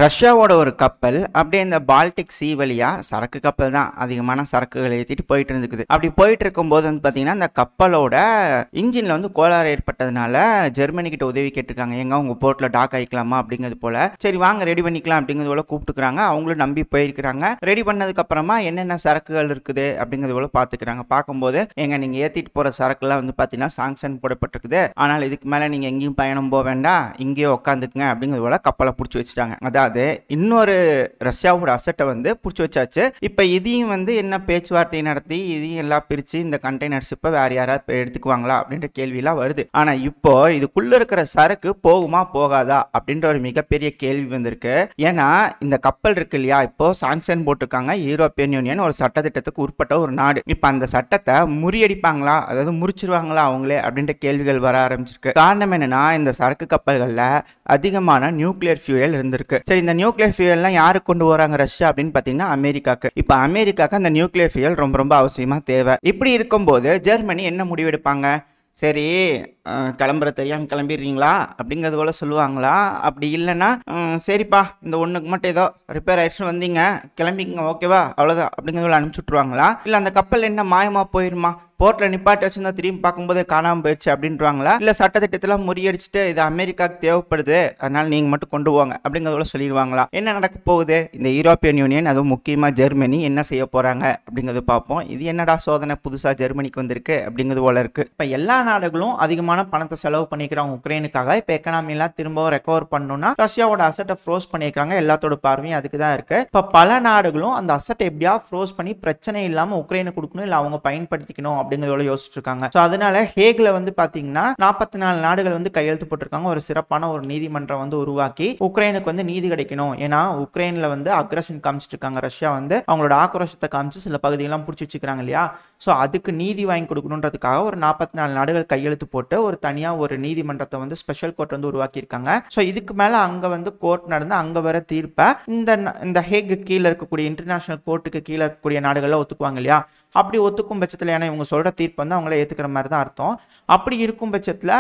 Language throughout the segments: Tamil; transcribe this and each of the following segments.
ரஷ்யாவோட ஒரு கப்பல் அப்படியே இந்த பால்டிக் சி வழியா சரக்கு கப்பல் தான் அதிகமான சரக்குகளை ஏற்றிட்டு போயிட்டு இருந்துக்குது. அப்படி போயிட்டு இருக்கும்போது வந்து பார்த்தீங்கன்னா இந்த கப்பலோட இன்ஜின்ல வந்து கோளாறு ஏற்பட்டதுனால ஜெர்மனி கிட்ட உதவி கேட்டிருக்காங்க. எங்க உங்க போர்ட்ல டாக் ஆயிக்கலாமா அப்படிங்கிறது போல. சரி வாங்க ரெடி பண்ணிக்கலாம் அப்படிங்கிறது போல கூப்பிட்டுக்கிறாங்க. அவங்களும் நம்பி போயிருக்கிறாங்க. ரெடி பண்ணதுக்கு அப்புறமா என்னென்ன சரக்குகள் இருக்குது அப்படிங்கிறது போல பார்த்துக்கிறாங்க. பார்க்கும்போது எங்க நீங்க ஏற்றிட்டு போற சரக்குலாம் வந்து பார்த்தீங்கன்னா சாங்ஷன் போடப்பட்டிருக்குது. ஆனால் இதுக்கு மேலே நீங்க எங்கேயும் பயணம் போக வேண்டாம், இங்கேயே உட்காந்துக்குங்க அப்படிங்கிறது போல கப்பலை பிடிச்சி வச்சுட்டாங்க. அதாவது இன்னொரு ரஷ்யாவோட அசட்டை வந்து பிடிச்சி வச்சாச்சு. இப்போ இதையும் வந்து என்ன பேச்சுவார்த்தை நடத்தி இதையும் எல்லாம் பிரித்து இந்த கண்டெய்னர்ஷிப்பை வேற யாராவது எடுத்துக்குவாங்களா அப்படின்ற கேள்வியெல்லாம் வருது. ஆனால் இப்போ இதுக்குள்ள இருக்கிற சரக்கு போகுமா போகாதா அப்படின்ற ஒரு மிகப்பெரிய கேள்வி வந்திருக்கு. ஏன்னா இந்த கப்பல் இருக்கு இல்லையா, இப்போ சாங்ஷன் போட்டிருக்காங்க. யூரோப்பியன் யூனியன் ஒரு சட்டத்திட்டத்துக்கு உட்பட்ட ஒரு நாடு. இப்போ அந்த சட்டத்தை முறியடிப்பாங்களா, அதாவது முறிச்சிருவாங்களா அவங்களே அப்படின்ற கேள்விகள் வர ஆரம்பிச்சிருக்கு. காரணம் என்னன்னா இந்த சரக்கு கப்பல்களில் அதிகமான நியூக்ளியர் ஃபியூயல் இருந்திருக்கு. சரி, இந்த நியூக்ளியர் ஃபியூயல்லாம் யாருக்கு கொண்டு வராங்க ரஷ்யா அப்படின்னு பார்த்தீங்கன்னா அமெரிக்காக்கு. இப்போ அமெரிக்காக்கு அந்த நியூக்ளியர் ஃபியூயல் ரொம்ப ரொம்ப அவசியமா தேவை. இப்படி இருக்கும்போது ஜெர்மனி என்ன முடிவெடுப்பாங்க? சரி கிளம்புற தெரியாமல் கிளம்பிடுறீங்களா அப்படிங்கிறது போல சொல்லுவாங்களா? அப்படி இல்லைன்னா சரிப்பா இந்த ஒன்றுக்கு மட்டும் ஏதோ ரிப்பேர் ஆயிடுச்சுன்னு வந்தீங்க கிளம்பிங்க ஓகேவா அவ்வளோதான் அப்படிங்கிறது போல அனுப்பிச்சு விட்ருவாங்களா? இல்லை அந்த கப்பல் என்ன மாயமாக போயிருமா, போர்ட்டில் நிப்பாட்டி வச்சுருந்தா திரும்பி பார்க்கும்போது காணாமல் போயிடுச்சு அப்படின்றாங்களா? இல்லை சட்டத்திட்டத்தெல்லாம் முறியடிச்சுட்டு இது அமெரிக்காவுக்கு தேவைப்படுது அதனால் நீங்கள் மட்டும் கொண்டு போங்க அப்படிங்கிறத சொல்லிடுவாங்களா? என்ன நடக்க போகுது? இந்த யூரோப்பியன் யூனியன் அதுவும் முக்கியமாக ஜெர்மனி என்ன செய்ய போகிறாங்க அப்படிங்கிறது பார்ப்போம். இது என்னடா சோதனை புதுசாக ஜெர்மனிக்கு வந்திருக்கு அப்படிங்கிறது போல இருக்குது. இப்போ எல்லா நாடுகளும் அதிகமான பணத்தை செலவு பண்ணிக்கிறாங்க உக்ரைனுக்காக. இப்போ எக்கனாமிலாம் திரும்ப ரெக்கவர் பண்ணணும்னா ரஷ்யாவோட அசட்டை ஃப்ரோஸ் பண்ணியிருக்காங்க. எல்லாத்தோட பார்வையும் அதுக்கு தான் இருக்கு. இப்போ பல நாடுகளும் அந்த அசட்டை எப்படியா ஃப்ரோஸ் பண்ணி பிரச்சனை இல்லாமல் உக்ரைனுக்கு கொடுக்கணும், இல்லை அவங்க பயன்படுத்திக்கணும் அப்படிங்கிறதோட யோசிச்சுட்டு இருக்காங்க. ஸோ அதனால ஹேக்ல வந்து பாத்தீங்கன்னா 44 நாடுகள் வந்து கையெழுத்து போட்டிருக்காங்க. ஒரு சிறப்பான ஒரு நீதிமன்றம் வந்து உருவாக்கி உக்ரைனுக்கு வந்து நீதி கிடைக்கணும். ஏன்னா உக்ரைன்ல வந்து அக்ரஷன் காமிச்சிட்டு இருக்காங்க. ரஷ்யா வந்து அவங்களோட ஆக்ரோஷத்தை காமிச்சு சில பகுதியெல்லாம் பிடிச்சி வச்சுக்கிறாங்க இல்லையா? ஸோ அதுக்கு நீதி வாங்கி கொடுக்கணுன்றதுக்காக ஒரு 44 நாடுகள் கையெழுத்து போட்டு ஒரு தனியாக ஒரு நீதிமன்றத்தை வந்து ஸ்பெஷல் கோர்ட் வந்து உருவாக்கியிருக்காங்க. ஸோ இதுக்கு மேலே அங்கே வந்து கோர்ட் நடந்து அங்கே வர தீர்ப்பை இந்த ஹேக்கு கீழே இருக்கக்கூடிய இன்டர்நேஷனல் கோர்ட்டுக்கு கீழே இருக்கக்கூடிய நாடுகளில் ஒத்துக்குவாங்க இல்லையா? அப்படி ஒத்துக்கும் பட்சத்தில், ஏன்னா இவங்க சொல்கிற தீர்ப்பு வந்து அவங்கள ஏற்றுக்கிற மாதிரி தான் அர்த்தம். அப்படி இருக்கும் பட்சத்தில்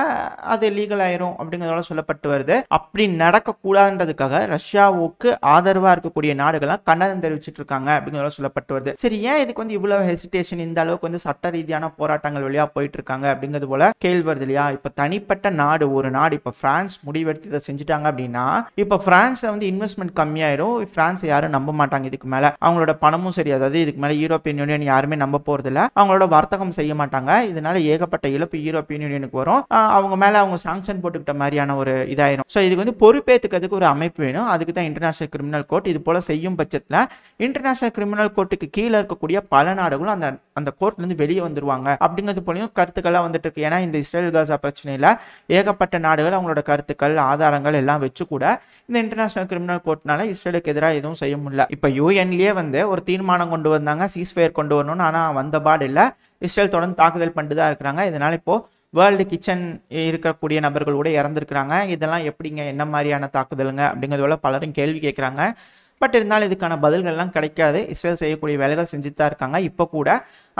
அது லீகல் ஆயிரும் அப்படிங்கிறதோட சொல்லப்பட்டு வருது. அப்படி நடக்கக்கூடாதுன்றதுக்காக ரஷ்யாவுக்கு ஆதரவாக இருக்கக்கூடிய நாடுகள்லாம் கண்டனம் தெரிவிச்சுட்டு இருக்காங்க அப்படிங்கிறதோட சொல்லப்பட்டு வருது. சரி, ஏன் இதுக்கு வந்து இவ்வளவு ஹெசிடேஷன், இந்த அளவுக்கு வந்து சட்ட ரீதியான போராட்டங்கள் வழியாக போயிட்டு இருக்காங்க அப்படிங்கிறது போல கேள்வி வருது இல்லையா? இப்போ தனிப்பட்ட நாடு, ஒரு நாடு இப்போ பிரான்ஸ் முடிவெடுத்து இதை செஞ்சுட்டாங்க அப்படின்னா இப்போ பிரான்ஸ்ல வந்து இன்வெஸ்ட்மெண்ட் கம்மியாயிரும். பிரான்ஸை யாரும் நம்ப மாட்டாங்க. இதுக்கு மேலே அவங்களோட பணமும் சரி, அதாவது இதுக்கு மேலே யூரோப்பியன் யூனியன் யாருமே நம்ப போறதில்ல. அவங்களோட வர்த்தகம் செய்ய மாட்டாங்க. இதனால ஏகப்பட்ட இழப்பு யூரோப்பியன் யூனியனுக்கு வரும். அவங்க மேல அவங்க சாங்ஷன் போட்டுக்கிட்ட மாதிரியான ஒரு இதாயிரும். ஸோ இதுக்கு வந்து பொறுப்பேற்றுக்கிறதுக்கு ஒரு அமைப்பு வேணும். அதுக்கு தான் இன்டர்நேஷனல் கிரிமினல் கோர்ட். இது போல செய்யும் பட்சத்தில் இன்டர்நேஷனல் கிரிமினல் கோர்ட்டுக்கு கீழே இருக்கக்கூடிய பல நாடுகளும் அந்த கோர்ட்ல இருந்து வெளியே வந்துருவாங்க அப்படிங்கிறது போலயும் கருத்துக்கள்லாம் வந்துட்டு இருக்கு. ஏன்னா இந்த இஸ்ரேல் காசா பிரச்சனையில ஏகப்பட்ட நாடுகள் அவங்களோட கருத்துக்கள் ஆதாரங்கள் எல்லாம் வச்சு கூட இந்த இன்டர்நேஷனல் கிரிமினல் கோர்ட்னால இஸ்ரேலுக்கு எதிராக எதுவும் செய்ய முடியல. இப்போ யூஎன்லயே வந்து ஒரு தீர்மானம் கொண்டு வந்தாங்க, சீஸ்ஃபயர் கொண்டு வரணும்னு. ஆனால் வந்த பாடு இல்லை. இஸ்ரேல் தொடர்ந்து தாக்குதல் பண்ணிட்டு தான் இருக்கிறாங்க. இதனால இப்போ வேர்ல்டு கிச்சன் இருக்கக்கூடிய நபர்கள் கூட இறந்துருக்கிறாங்க. இதெல்லாம் எப்படிங்க, என்ன மாதிரியான தாக்குதலுங்க அப்படிங்கிறதோட பலரும் கேள்வி கேட்குறாங்க. பட் இருந்தாலும் இதுக்கான பதில்கள்லாம் கிடைக்காது. இஸ்ரேல் செய்யக்கூடிய வேலைகள் செஞ்சுட்டு தான் இருக்காங்க. இப்போ கூட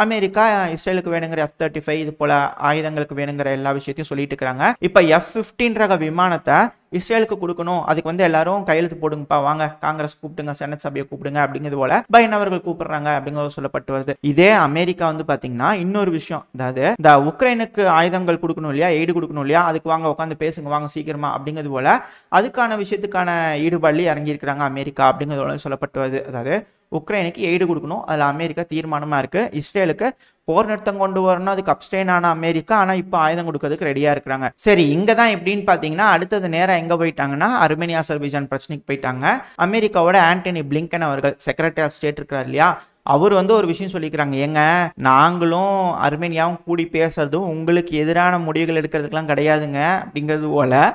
அமெரிக்கா இஸ்ரேலுக்கு வேணுங்கிற F-35 இது போல ஆயுதங்களுக்கு வேணுங்கிற எல்லா விஷயத்தையும் சொல்லிட்டு இருக்காங்க. இப்போ F-15 ரக விமானத்தை இஸ்ரேலுக்கு கொடுக்கணும், அதுக்கு வந்து எல்லாரும் கையெழுத்து போடுங்கப்பா, வாங்க காங்கிரஸ் கூப்பிடுங்க, செனட் சபையை கூப்பிடுங்க அப்படிங்கிறது போல பைடன் அவர்கள் கூப்பிடுறாங்க அப்படிங்கிறது சொல்லப்பட்டு வருது. இதே அமெரிக்கா வந்து பாத்தீங்கன்னா இன்னொரு விஷயம், அதாவது இந்த உக்ரைனுக்கு ஆயுதங்கள் கொடுக்கணும் இல்லையா, எய்டு கொடுக்கணும் இல்லையா, அதுக்கு வாங்க உட்காந்து பேசுங்க வாங்க சீக்கிரமா அப்படிங்கிறது போல அதுக்கான விஷயத்துக்கான ஈடுபாடு இறங்கி இருக்கிறாங்க அமெரிக்கா அப்படிங்கிறதோட சொல்லப்பட்டு வருது. அதாவது உக்ரைனுக்கு எய்டு கொடுக்கணும், அதில் அமெரிக்கா தீர்மானமாக இருக்குது. இஸ்ரேலுக்கு போர் நிறுத்தம் கொண்டு வரணும், அதுக்கு அப்ஸ்டெயின் ஆன அமெரிக்கா ஆனால் இப்போ ஆயுதம் கொடுக்கறதுக்கு ரெடியாக இருக்கிறாங்க. சரி, இங்கே தான் எப்படின்னு பார்த்தீங்கன்னா அடுத்தது நேரம் எங்கே போயிட்டாங்கன்னா அர்மேனியா அசர்பைஜான் பிரச்சனைக்கு போயிட்டாங்க. அமெரிக்காவோட ஆண்டனி பிளிங்கன் அவர்கள் செக்ரட்டரி ஆஃப் ஸ்டேட் இருக்கிறார் இல்லையா, அவர் வந்து ஒரு விஷயம் சொல்லிக்கிறாங்க. ஏங்க நாங்களும் அர்மேனியாவும் கூடி பேசுறதும் உங்களுக்கு எதிரான முடிவுகள் எடுக்கிறதுக்கெல்லாம் கிடையாதுங்க அப்படிங்கிறது போல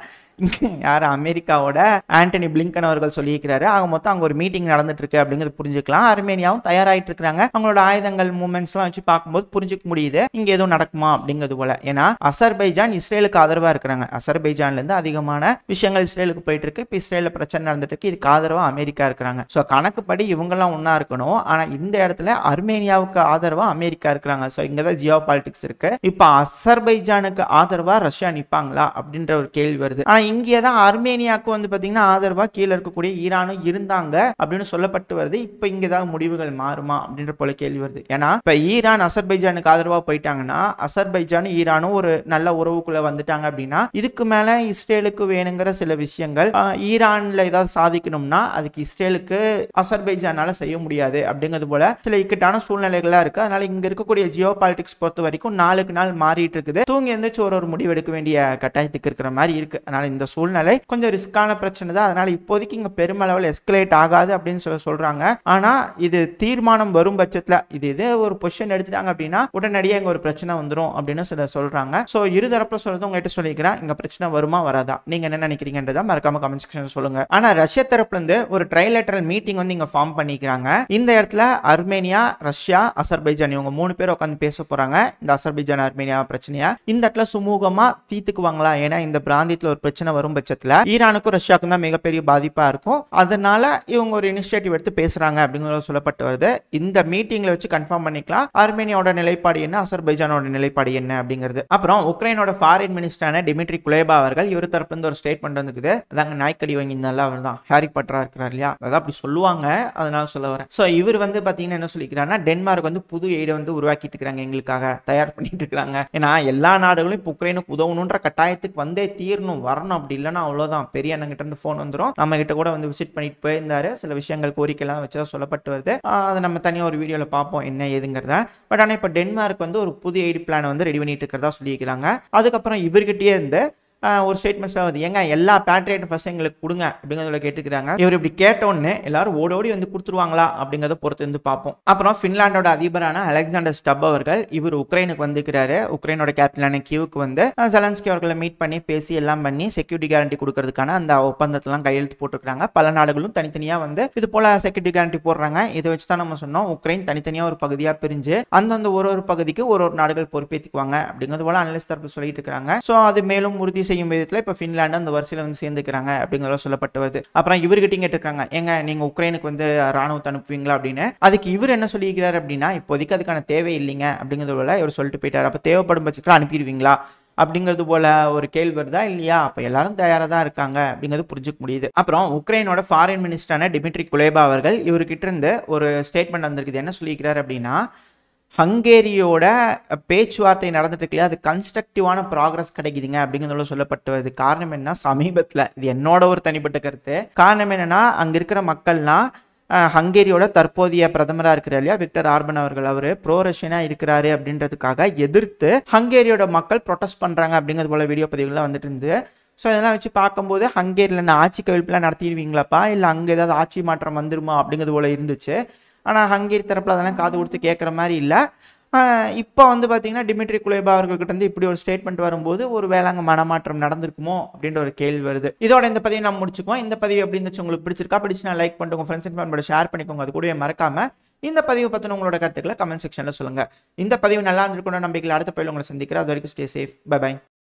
யார் அமெரிக்காவோட ஆண்டனி பிளிங்கன் அவர்கள் சொல்லியிருக்கிறாரு. ஆக மொத்தம் அங்கே ஒரு மீட்டிங் நடந்துட்டு இருக்கு அப்படிங்கிறது புரிஞ்சுக்கலாம். அர்மேனியாவும் தயாராகிட்டு இருக்காங்க. அவங்களோட ஆயுதங்கள் மூவ்மெண்ட்ஸ்லாம் வச்சு பார்க்கும்போது புரிஞ்சுக்க முடியுது இங்கே எதுவும் நடக்குமா அப்படிங்கிறது போல. ஏன்னா அசர்பைஜான் இஸ்ரேலுக்கு ஆதரவாக இருக்கிறாங்க. அசர்பைஜான்ல இருந்து அதிகமான விஷயங்கள் இஸ்ரேலுக்கு போயிட்டு இருக்கு. இப்போ இஸ்ரேலில் பிரச்சனை நடந்துட்டு இருக்கு. இதுக்கு ஆதரவாக அமெரிக்கா இருக்கிறாங்க. ஸோ கணக்குப்படி இவங்கெல்லாம் ஒன்றா இருக்கணும். ஆனால் இந்த இடத்துல அர்மேனியாவுக்கு ஆதரவாக அமெரிக்கா இருக்கிறாங்க. ஸோ இங்கே தான் ஜியோ பாலிட்டிக்ஸ் இருக்கு. இப்போ அசர்பைஜானுக்கு ஆதரவாக ரஷ்யா நிற்பாங்களா அப்படின்ற ஒரு கேள்வி வருது. ஆனால் இங்கே தான் அர்மேனியாவுக்கு வந்து பார்த்தீங்கன்னா ஆதரவாக கீழே இருக்கக்கூடிய ஈரானும் இருந்தாங்க அப்படின்னு சொல்லப்பட்டு வருது. இப்போ இங்கே தான் முடிவுகள் மாறுமா அப்படின்ற போல கேள்வி வருது. ஏன்னா இப்போ ஈரான் அசர்பைஜானுக்கு ஆதரவாக போயிட்டாங்கன்னா அசர்பைஜானும் ஈரானும் ஒரு நல்ல உறவுக்குள்ள வந்துட்டாங்க அப்படின்னா இதுக்கு மேலே இஸ்ரேலுக்கு வேணுங்கிற சில விஷயங்கள் ஈரானில் ஏதாவது சாதிக்கணும்னா அதுக்கு இஸ்ரேலுக்கு அசர்பைஜானால செய்ய முடியாது அப்படிங்கிறது போல சில இக்கட்டான சூழ்நிலைகளாக இருக்கு. அதனால இங்க இருக்கக்கூடிய ஜியோ பாலிடிக்ஸ் பொறுத்த வரைக்கும் நாளுக்கு நாள் மாறிட்டு இருக்குது. தூங்கி எந்திரிச்சு ஒரு முடிவு எடுக்க வேண்டிய கட்டாயத்துக்கு இருக்கிற மாதிரி இருக்கு. அதனால இந்த சூழ்நிலை கொஞ்சம் ரிஸ்கான பிரச்சனை தான். அதனால இப்போதைக்கு இங்க பெருமளவில் எஸ்கலேட் ஆகாது அப்படின்னு சொல்றாங்க. ஆனா இது தீர்மானம் வரும் பட்சத்துல இது ஒரு பொசிஷன் எடுத்துட்டாங்க அப்படின்னா உடனடியாக இங்க ஒரு பிரச்சனை வந்துடும் அப்படின்னு சொல்றாங்க. சோ இருதரப்புல சொல்றது உங்ககிட்ட சொல்லிக்கிறேன். இங்க பிரச்சனை வருமா வராதா நீங்க என்ன நினைக்கிறீங்கன்றத மறக்காம கமெண்ட் செக்ஷன்ல சொல்லுங்க. ஆனா ரஷ்யா தரப்புல இருந்து ஒரு ட்ரைலேட்டரல் மீட்டிங் வந்து இங்க ஃபார்ம் பண்ணிக்கிறாங்க. இந்த இடத்துல அர்மேனியா, ரஷ்யா, அசர்பைஜான் இவங்க 3 பேர் உட்காந்து பேச போறாங்க. இந்த அசர்பைஜான் அர்மேனியா பிரச்சனையா இந்த இடத்துல சுமூகமா தீர்த்துக்குவாங்களா? ஏன்னா இந்த பிராந்தியத்துல ஒரு பிரச்சனை வரும் பட்சத்துல ஈரானுக்கும் ரஷ்யாவுக்கும் தான் மிகப்பெரிய பாதிப்பா இருக்கும். அதனால இவங்க ஒரு இனிஷியேட்டிவ் எடுத்து பேசுறாங்க அப்படிங்கிறது சொல்லப்பட்டு வருது. இந்த மீட்டிங்ல வச்சு கன்ஃபார்ம் பண்ணிக்கலாம் அர்மேனியாவோட நிலைப்பாடு என்ன, அசர்பைஜானோட நிலைப்பாடு என்ன அப்படிங்கிறது. அப்புறம் உக்ரைனோட ஃபாரின் மினிஸ்டரான டிமிட்ரி குலேபா அவர்கள் இவர் தரப்பு இருந்து ஒரு ஸ்டேட்மெண்ட் வந்துக்குது. அதாங்க நாய்க்கடி வாங்கியிருந்தால அவர் தான் ஹாரி பாட்டரா இருக்கிறார் இல்லையா, அதான் அப்படி சொல்லுவாங்க. அதனால சொல்ல வரேன். ஸோ இவர் வந்து பாத்தீங்கன்னா என்ன சொல்லிக்கிறாருன்னா டென்மார்க் வந்து புது எய்டை வந்து உருவாக்கிட்டு இருக்காங்க, எங்களுக்காக தயார் பண்ணிட்டு இருக்காங்க. ஏன்னா எல்லா நாடுகளும் இப்போ உக்ரைனுக்கு உதவணுன்ற கட்டாயத்துக்கு வந்தே தீரணும் வரணும். அப்படி இல்லைன்னா அவ்வளோதான், பெரிய அண்ணங்கிட்ட இருந்து ஃபோன் வந்துடும். நம்ம கிட்ட கூட வந்து விசிட் பண்ணிட்டு போயிருந்தாரு. சில விஷயங்கள் கோரிக்கைலாம் வச்சதா சொல்லப்பட்டு வருது. அதை நம்ம தனியாக ஒரு வீடியோவில் பார்ப்போம் என்ன ஏதுங்கிறத. பட் ஆனால் இப்போ டென்மார்க் வந்து ஒரு புது எய்டு பிளான் வந்து ரெடி பண்ணிட்டு இருக்கிறதா சொல்லியிருக்கிறாங்க. அதுக்கப்புறம் இவர்கிட்டயே இருந்து ஒரு ஸ்டேட்மெண்ட்ஸ் வருது, ஏங்க எல்லா பேட்ரியட் ஃபர்ஸ்ட் எங்களுக்கு கொடுங்க அப்படிங்கிறத கேட்டுக்கிறாங்க. இவர் இப்படி கேட்டோன்னு எல்லாரும் ஓடோடி வந்து கொடுத்துருவாங்களா அப்படிங்கிறத பொறுத்து வந்து பார்ப்போம். அப்புறம் பின்லாண்டோட அதிபரான அலெக்சாண்டர் ஸ்டப் அவர்கள் இவர் உக்ரைனுக்கு வந்துக்கிறாரு. உக்ரைனோட கேபிட்டலான கியூவுக்கு வந்து ஜெலன்ஸ்கி அவர்களை மீட் பண்ணி பேசி எல்லாம் பண்ணி செக்யூரிட்டி கேரண்டி கொடுக்கறதுக்கான அந்த ஒப்பந்தத்தெல்லாம் கையெழுத்து போட்டுருக்காங்க. பல நாடுகளும் தனித்தனியாக வந்து இது போல செக்யூரிட்டி கேரண்டி போடுறாங்க. இதை வச்சு தான் நம்ம சொன்னோம் உக்ரைன் தனித்தனியாக ஒரு பகுதியாக பிரிஞ்சு அந்தந்த ஒரு பகுதிக்கு ஒரு நாடுகள் பொறுப்பேற்றுக்குவாங்க அப்படிங்கிறது போல அனலிஸ்ட் தரப்பு சொல்லிட்டு இருக்காங்க. ஸோ அது மேலும் உறுதி செய்யும் விதத்தில் இப்போ பின்லாந்து அந்த வரிசையில் வந்து சேர்ந்துக்கிறாங்க அப்படிங்கிறத சொல்லப்பட்டு வருது. அப்புறம் இவர்கிட்ட கேட்டிருக்காங்க, ஏங்க நீங்க உக்ரைனுக்கு வந்து ராணுவத்தை அனுப்புவீங்களா அப்படின்னு. அதுக்கு இவர் என்ன சொல்லியிருக்கிறார் அப்படின்னா இப்போதைக்கு அதுக்கான தேவை இல்லைங்க அப்படிங்கிறது போல இவர் சொல்லிட்டு போயிட்டார். அப்போ தேவைப்படும் பட்சத்தில் அனுப்பிடுவீங்களா அப்படிங்கிறது போல ஒரு கேள்வி வருதா இல்லையா? அப்போ எல்லாரும் தயாராக தான் இருக்காங்க அப்படிங்கிறது புரிஞ்சுக்க முடியுது. அப்புறம் உக்ரைனோட ஃபாரின் மினிஸ்டரான டிமிட்ரி குலேபா அவர்கள் இவர்கிட்ட இருந்து ஒரு ஸ்டேட்மெண்ட் வந்திருக்குது. என்ன சொல்லியிருக்கிறார் அப்படின்னா ஹங்கேரியோட பேச்சுவார்த்தை நடந்துட்டு இருக்கு, அது கன்ஸ்ட்ரக்டிவான ப்ராக்ரஸ் கிடைக்குதுங்க அப்படிங்கிறத சொல்லப்பட்டு வருது. காரணம் என்ன, சமீபத்தில் இது என்னோட ஒரு தனிப்பட்ட கருத்து. காரணம் என்னன்னா அங்கே இருக்கிற மக்கள்லாம் ஹங்கேரியோட தற்போதைய பிரதமராக இருக்கிற இல்லையா விக்டர் ஆர்பன் அவர்கள், அவர் ப்ரோ ரஷ்யனா இருக்கிறாரு அப்படின்றதுக்காக எதிர்த்து ஹங்கேரியோட மக்கள் ப்ரொடெஸ்ட் பண்ணுறாங்க அப்படிங்கிறது போல வீடியோ பதிவுகள்லாம் வந்துட்டு இருந்து. ஸோ இதெல்லாம் வச்சு பார்க்கும்போது ஹங்கேரியில் ஆட்சி கவிழ்ப்புலாம் நடத்திடுவீங்களாப்பா இல்லை அங்கே ஏதாவது ஆட்சி மாற்றம் வந்துருமா அப்படிங்கிறது போல இருந்துச்சு. ஆனால் ஹங்கேரி தரப்பில் அதெல்லாம் காது கொடுத்து கேட்குற மாதிரி இல்லை. இப்போ வந்து பார்த்தீங்கன்னா டிமிட்ரி குலேபா அவர்கள்கிட்ட இருந்து இப்படி ஒரு ஸ்டேட்மெண்ட் வரும்போது ஒரு வேளாங்க மனமாற்றம் நடந்திருக்குமோ அப்படின்ற ஒரு கேள்வி வருது. இதோட இந்த பதிவை நம்ம முடிச்சுக்குவோம். இந்த பதிவு எப்படி இருந்துச்சு, உங்களுக்கு பிடிச்சிருக்கா? பிடிச்சுனா லைக் பண்ணிட்டு உங்கள் ஃப்ரெண்ட்ஸ் அண்ட் ஃபேமிலியோட ஷேர் பண்ணிக்கோங்க. அது கூடவே மறக்காம இந்த பதிவு பற்றின உங்களோட கருத்துக்களை கமெண்ட் செக்ஷனில் சொல்லுங்கள். இந்த பதிவு நல்லா இருந்திருக்கணும் நம்பிக்கையில் அடுத்த பதிவில் உங்களை சந்திக்கிறேன். அது வரைக்கும் ஸ்டே சேஃப். By by.